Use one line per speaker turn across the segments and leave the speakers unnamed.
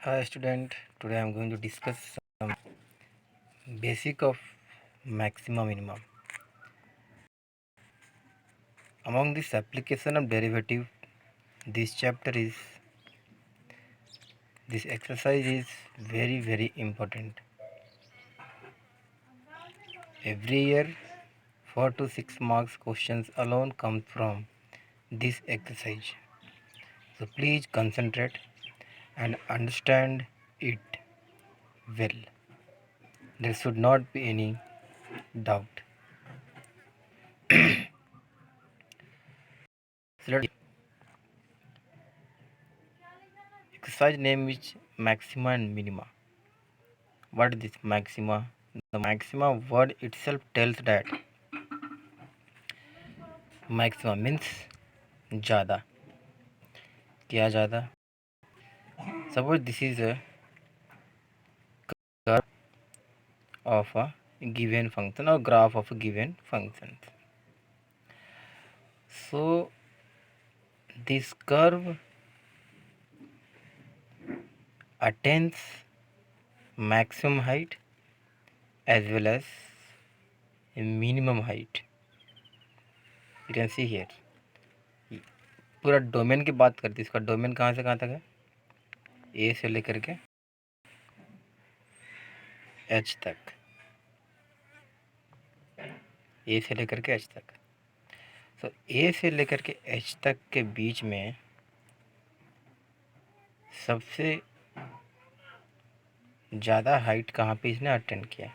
Hi student, today I am going to discuss some basic of maxima minima. Among this application of derivative, this exercise is very important. Every year 4 to 6 marks questions alone come from this exercise. So please concentrate and understand it well. There should not be any doubt. So exercise name is maxima and minima. What is this maxima? The maxima word itself tells that maxima means ज़्यादा. क्या ज़्यादा? Suppose this is a curve of a given function or graph of a given function. So this curve attains maximum height as well as a minimum height. You can see here. पूरा domain की बात करती है. इसका domain कहाँ से कहाँ तक है? ए से लेकर के एच तक. ए से लेकर के एच तक. तो ए से लेकर के एच तक के बीच में सबसे ज़्यादा हाइट कहाँ पे इसने अटेंड किया?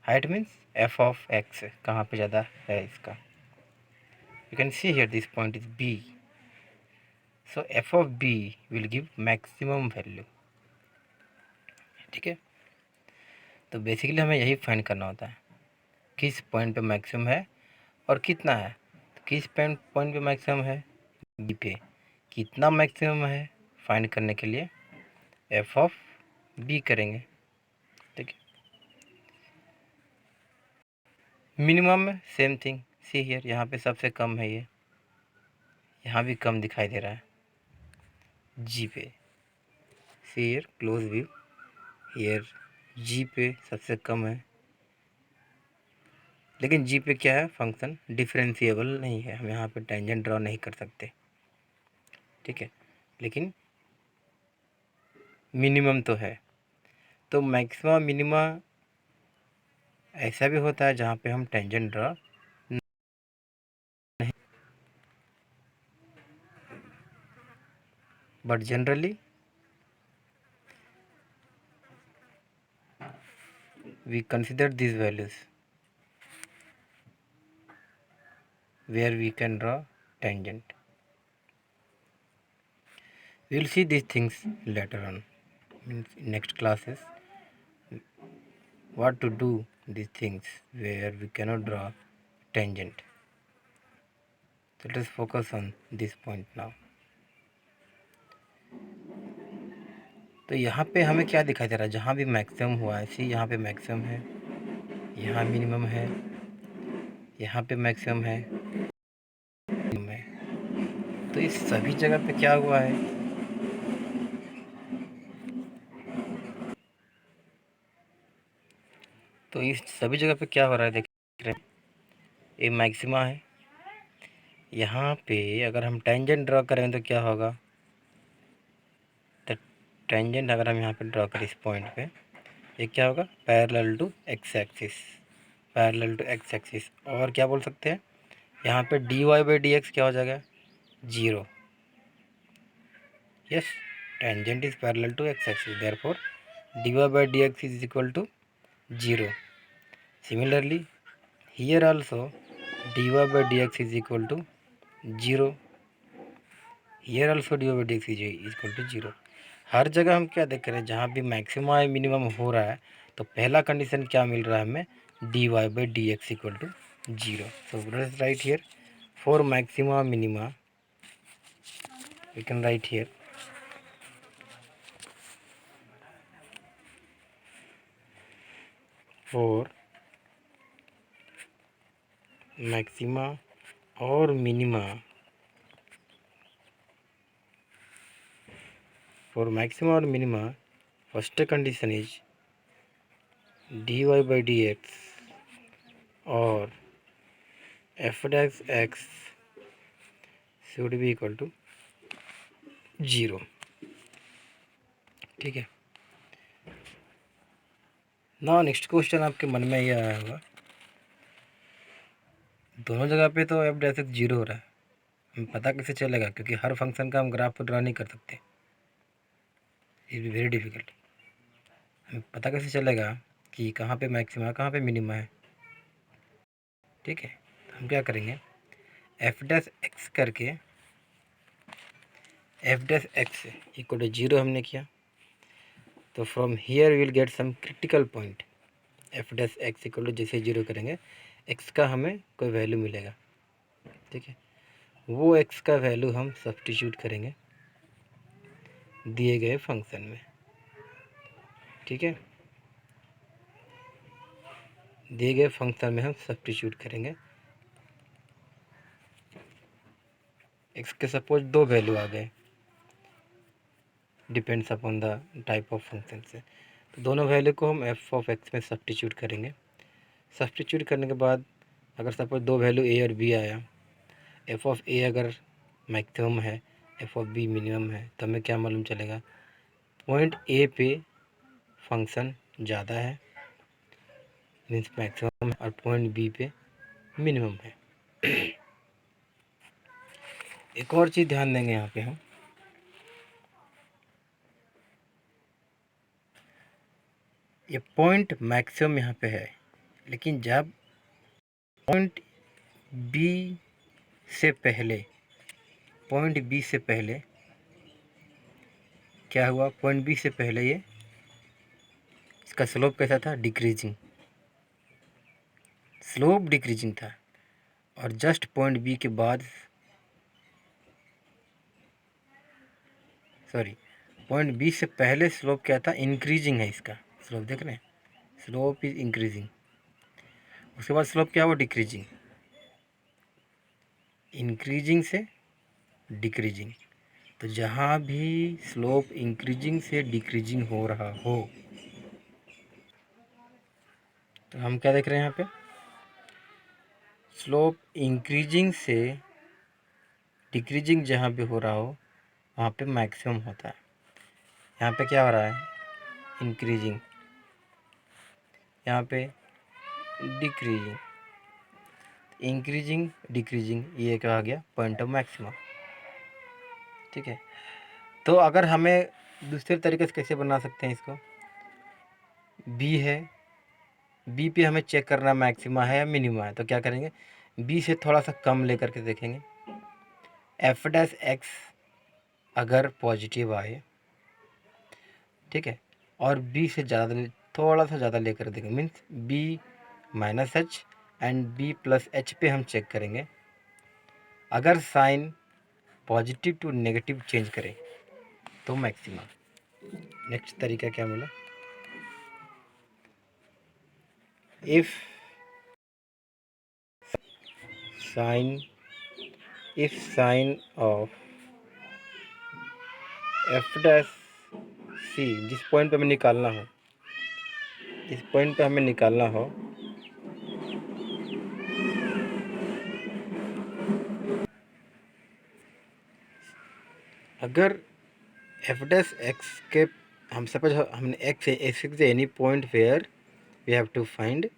Height means F of X कहाँ पे ज़्यादा है इसका? You can see here this point is B. So F of B will give maximum value. ठीक है. तो बेसिकली हमें यही फाइंड करना होता है किस पॉइंट पे मैक्सिमम है और कितना है. तो किस पॉइंट पे मैक्सिमम है? बी पे. कितना मैक्सिमम है फाइंड करने के लिए एफ ऑफ बी करेंगे. ठीक है. मिनिमम में सेम थिंग. सी हियर, यहाँ पे सबसे कम है ये. यहाँ भी कम दिखाई दे रहा है GPay. See here close view. Here GPay सबसे कम है. लेकिन जी पे क्या है? फंक्शन डिफरेंशिएबल नहीं है. हम यहाँ पे टेंजेंट ड्रॉ नहीं कर सकते. ठीक है. लेकिन मिनिमम तो है. तो मैक्सिमा मिनिमा ऐसा भी होता है जहाँ पे हम टेंजेंट ड्रॉ नहीं, but generally we consider these values where we can draw tangent. We will see these things later on, means in next classes, what to do these things where we cannot draw tangent. So let us focus on this point now. तो यहाँ पे हमें क्या दिखाई दे रहा है? जहाँ भी मैक्सिमम हुआ है, सी यहाँ पे मैक्सिमम है, यहाँ मिनिमम है, यहाँ पे मैक्सिमम है. तो इस सभी जगह पे क्या हुआ है? तो इस सभी जगह पे क्या हो रहा है? देख रहे हैं, ये मैक्सिमा है. यहाँ पे अगर हम टेंजेंट ड्रॉ करें तो क्या होगा? तो टेंजेंट अगर हम यहाँ पे ड्रॉ करें इस पॉइंट पे, ये क्या होगा? Parallel to X axis. Parallel to X axis. और क्या बोल सकते हैं? यहाँ पे D Y by D X क्या हो जाएगा? Zero. Yes, tangent is parallel to X axis, therefore D Y by D X is equal to zero. Similarly here also dy by dx is equal to 0. here also dy by dx is equal to 0. हर जगह हम क्या देख रहे हैं? जहाँ भी maximum या minimum हो रहा है तो पहला कंडीशन क्या मिल रहा है हमें? dy by dx equal to 0. so let's write here for maxima minima. We can write here for maxima और minima for maxima or minima, first condition is dy by dx or f dash x should be equal to 0। ठीक है। ना next question आपके मन में ये आया होगा, दोनों जगह पे तो एफ डैश एक्स 0 हो रहा है, हमें पता कैसे चलेगा? क्योंकि हर फंक्शन का हम ग्राफ को ड्रा नहीं कर सकते, इट बी वेरी डिफिकल्ट। हमें पता कैसे चलेगा कि कहाँ पे मैक्सिमा कहाँ पे मिनिमा है? ठीक है, तो हम क्या करेंगे, एफ डैश एक्स करके F dash X equal to 0 हमने किया, तो from here will get some critical point. F dash X equal to जैसे 0 करेंगे एक्स का हमें कोई वैल्यू मिलेगा। ठीक है, वो एक्स का वैल्यू हम सब्स्टिट्यूट करेंगे दिए गए फंक्शन में। ठीक है, दिए गए फंक्शन में हम सब्स्टिट्यूट करेंगे। एक्स के सपोज 2 वैल्यू आ गए, depends upon the type of function से, तो दोनों वैल्यू को हम एफ ऑफ एक्स में सब्स्टिट्यूट करेंगे। सब्स्टिट्यूट करने के बाद अगर सपोज 2 वैल्यू ए और बी आया, एफ ऑफ ए अगर मैक्सिमम है, एफ ऑफ बी मिनिमम है, तो हमें क्या मालूम चलेगा, पॉइंट ए पे फंक्शन ज़्यादा है मीन्स मैक्सिमम है, और पॉइंट बी पे मिनिमम है। एक और चीज़ ध्यान देंगे यहाँ पे हम, ये पॉइंट मैक्सिमम यहाँ पे है, लेकिन जब पॉइंट बी से पहले क्या हुआ, पॉइंट बी से पहले ये इसका स्लोप कैसा था, डिक्रीजिंग, स्लोप डिक्रीजिंग था, और जस्ट पॉइंट बी के बाद पॉइंट बी से पहले स्लोप क्या था, इंक्रीजिंग है। इसका स्लोप देख रहे हैं, स्लोप इज इंक्रीजिंग। उसके बाद स्लोप क्या हुआ, डिक्रीजिंग, इंक्रीजिंग से डिक्रीजिंग। तो जहाँ भी स्लोप इंक्रीजिंग से डिक्रीजिंग हो रहा हो, तो हम क्या देख रहे हैं यहाँ पे, स्लोप इंक्रीजिंग से डिक्रीजिंग जहाँ भी हो रहा हो वहाँ पे मैक्सिमम होता है। यहाँ पे क्या हो रहा है, इंक्रीजिंग, यहाँ पे डिक्रीजिंग, इंक्रीजिंग डिक्रीजिंग, ये क्या आ गया, पॉइंट ऑफ मैक्सिमम। ठीक है, तो अगर हमें दूसरे तरीके से कैसे बना सकते हैं इसको, बी है, बी पे हमें चेक करना मैक्सिमा है या मिनिमा है, तो क्या करेंगे, बी से थोड़ा सा कम लेकर के देखेंगे, एफ डैश एक्स अगर पॉजिटिव आए, ठीक है, और बी से ज़्यादा, थोड़ा सा ज़्यादा लेकर देखेंगे, means B minus H and B plus H पे हम चेक करेंगे। अगर sign positive to negative change करे तो मैक्सिमा। नेक्स्ट तरीका क्या बोला, if sign of F dash C, जिस पॉइंट पे हमें निकालना हो, इस पॉइंट पे हमें निकालना हो, अगर एफ डैश एक्स के हम सपोज हमने X any point where we have to find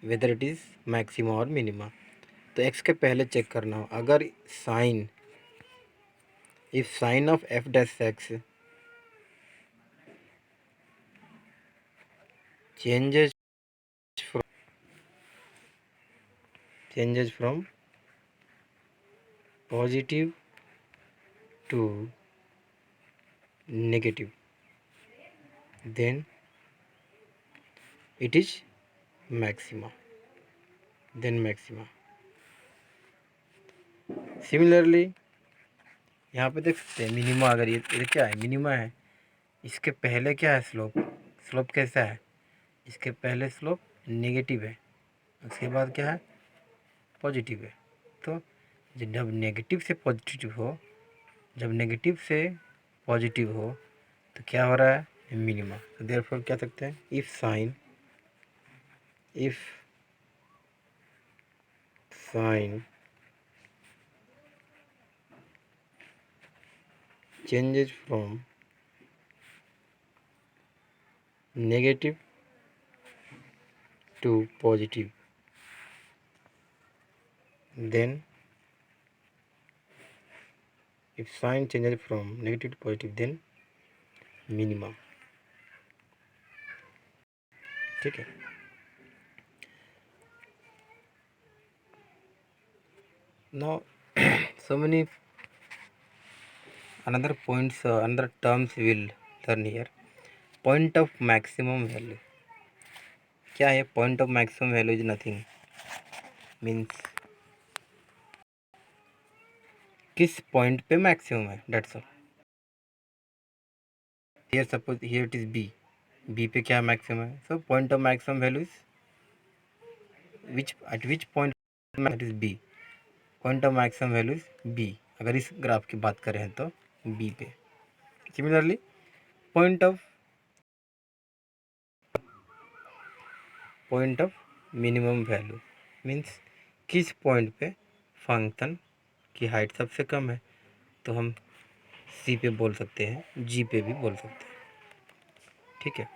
whether it is maxima और मिनिमा, तो एक्स के पहले चेक करना हो, अगर sign, if sign of F dash X changes from positive to negative, then it is maxima, similarly यहाँ पे देख सकते हैं मिनिमा, अगर ये क्या है, मिनिमा है, इसके पहले क्या है, स्लोप कैसा है, इसके पहले स्लोप नेगेटिव है, उसके बाद क्या है, पॉजिटिव है। तो जब नेगेटिव से पॉजिटिव हो तो क्या हो रहा है, मिनिमा। तो देयरफॉर क्या सकते हैं, if sign changes from negative to positive, then if sign changes from negative to positive, then minima। ठीक है। now so many another points, another terms we will learn here। point of maximum value क्या है, point of maximum value is nothing means किस point पे maximum है, that's all. Here suppose here it is B पे क्या maximum है, so point of maximum value is which point it is B, point of maximum value is B. अगर इस graph की बात करें तो बी पे। Similarly point of minimum value means किस पॉइंट पे फंक्शन की हाइट सबसे कम है, तो हम सी पे बोल सकते हैं, जी पे भी बोल सकते हैं। ठीक है।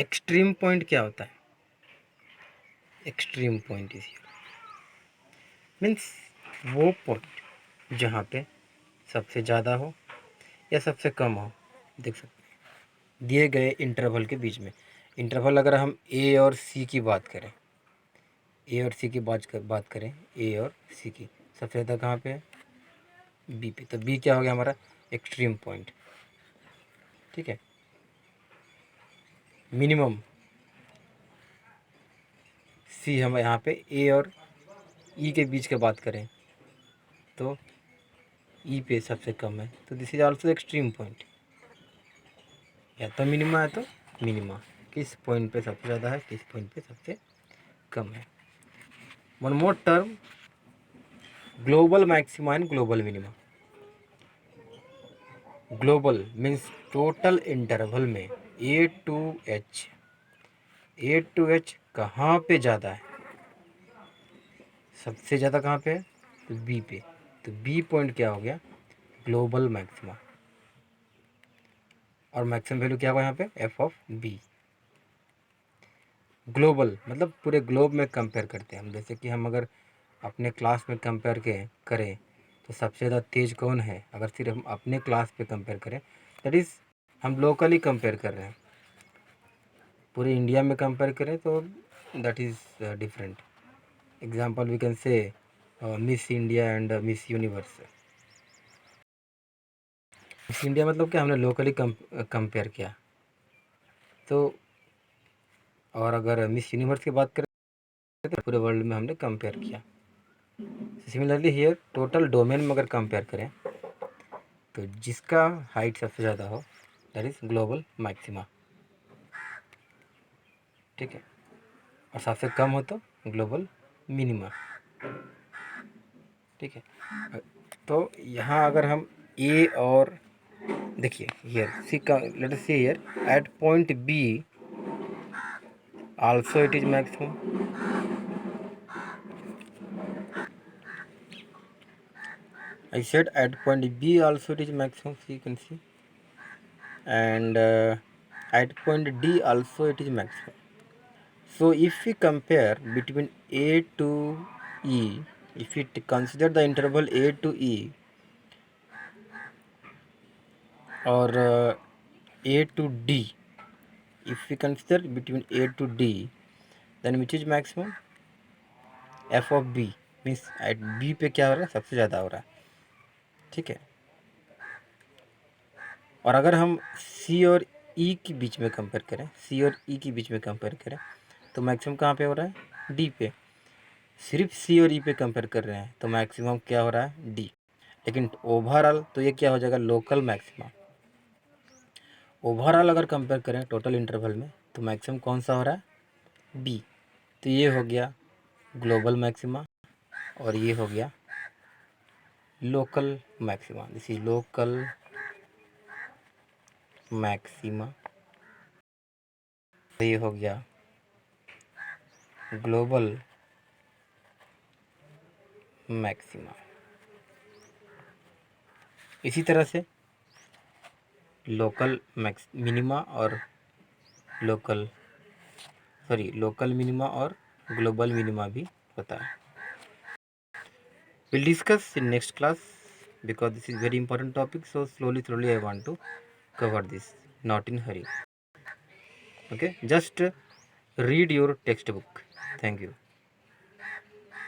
एक्सट्रीम पॉइंट क्या होता है, एक्सट्रीम पॉइंट इज मीन्स वो पॉइंट जहाँ पे सबसे ज़्यादा हो या सबसे कम हो। देख सकते हैं दिए गए इंटरवल के बीच में, इंटरवल अगर हम ए और सी की बात करें, ए और सी की बात करें, ए और सी की सबसे ज़्यादा कहाँ पे है, बी पे। तो बी क्या हो गया हमारा, एक्सट्रीम पॉइंट। ठीक है। मिनिमम सी हम यहाँ पे ए और ई के बीच की बात करें तो ई पे सबसे कम है, तो this is also extreme point. या तो मिनिमा है तो मिनिमा, किस पॉइंट पे सबसे ज़्यादा है, किस पॉइंट पे सबसे कम है। One more term, global maxima and global minima. Global means total interval में ए टू एच कहाँ पे ज़्यादा है, सबसे ज़्यादा कहाँ पे है, तो बी पे। तो बी पॉइंट क्या हो गया, ग्लोबल मैक्सिमा। और मैक्सिमम वैल्यू क्या होगा यहाँ पे, एफ ऑफ बी। ग्लोबल मतलब पूरे ग्लोब में कंपेयर करते हैं हम, जैसे कि हम अगर अपने क्लास में कंपेयर करें तो सबसे ज़्यादा तेज़ कौन है, अगर सिर्फ हम अपने क्लास पे कंपेयर करें, दैट इज़ हम लोकली कंपेयर कर रहे हैं। पूरे इंडिया में कंपेयर करें तो that is different. Example we can say Miss India and Miss Universe. Miss India मतलब क्या, हमने लोकली कंपेयर किया। तो और अगर मिस यूनिवर्स की बात करें तो पूरे वर्ल्ड में हमने कंपेयर किया। सिमिलरली हियर टोटल डोमेन में अगर कंपेयर करें तो जिसका हाइट सबसे ज़्यादा हो दैट इज़ ग्लोबल मैक्सिमा। ठीक है। और सबसे कम हो तो ग्लोबल मिनिमा। ठीक है। तो यहाँ अगर हम ए और देखिए हियर सी का, let us see here eight point be also it is maximum. I said at point B also it is maximum, so you can see, and at point D also it is maximum. So if we compare between A to E, if we consider the interval A to E or A to D, if we consider between A to D, then which is maximum, F of B means at B पे क्या हो रहा है, सबसे ज़्यादा हो रहा है। ठीक है। और अगर हम C और E के बीच में कंपेयर करें, C और E के बीच में कंपेयर करें तो मैक्सिमम कहाँ पे हो रहा है, D पे। सिर्फ C और E पे कंपेयर कर रहे हैं तो मैक्सिमम क्या हो रहा है, D। लेकिन ओवरऑल तो ये क्या हो जाएगा, लोकल मैक्सिमा। ओवरऑल अगर कंपेयर करें टोटल इंटरवल में तो मैक्सिमम कौन सा हो रहा है, B। तो ये हो गया ग्लोबल मैक्सिमा और ये हो गया local maxima. This is local maxima, ये हो गया ग्लोबल मैक्सिमा। इसी तरह से लोकल मिनिमा और लोकल मिनिमा और ग्लोबल मिनिमा भी होता है। We'll discuss in next class because this is very important topic, so slowly I want to cover this, not in hurry. Okay, just read your textbook. Thank you.